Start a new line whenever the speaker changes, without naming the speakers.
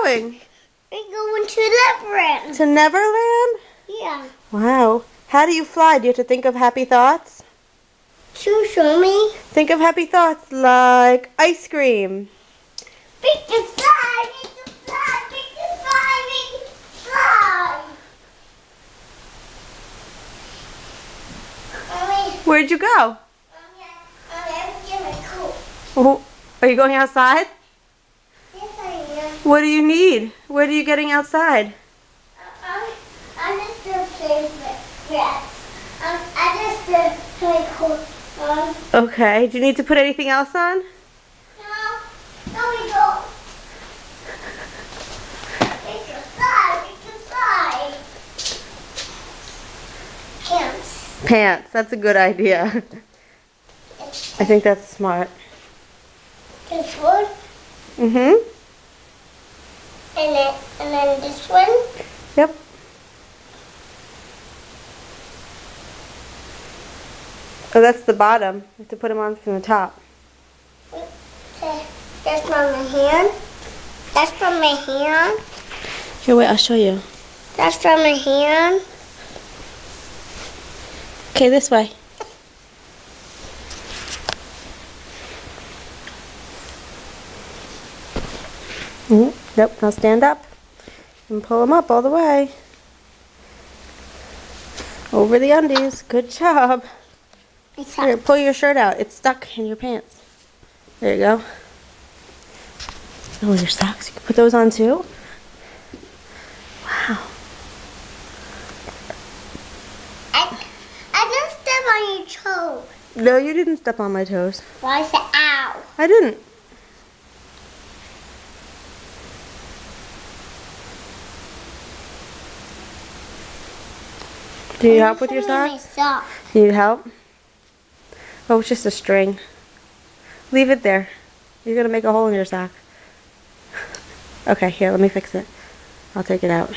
going?
We're going to Neverland.
To Neverland?
Yeah.
Wow. How do you fly? Do you have to think of happy thoughts?
Show me.
Think of happy thoughts like ice cream.
Make it fly, make it fly, make it fly, make it fly. Mommy,
Where'd you go?
I'm getting a coat.
Oh, are you going outside?
Yes, I am.
What do you need? What are you getting outside?
I'm just going to play with grass. I just play coat.
Okay. Do you need to put anything else on?
No, we don't. Make it fly, make it fly. Pants.
Pants. That's a good idea. I think that's smart.
This one,
Mm-hmm.
and then this one.
Yep. Oh, that's the bottom. You have to put them on from the top.
That's from my hand. That's from my hand.
Here, wait, I'll show you.
That's from my hand.
Okay, this way. Yep, now stand up and pull them up all the way. Over the undies. Good job. Here, pull your shirt out. It's stuck in your pants. There you go. Oh, your socks. You can put those on too? Wow.
I didn't step on your toe.
No, you didn't step on my toes.
Well, I said ow.
I didn't. Do you need help with your socks? You need help? Oh, it's just a string. Leave it there. You're going to make a hole in your sock. Okay, here, let me fix it. I'll take it out.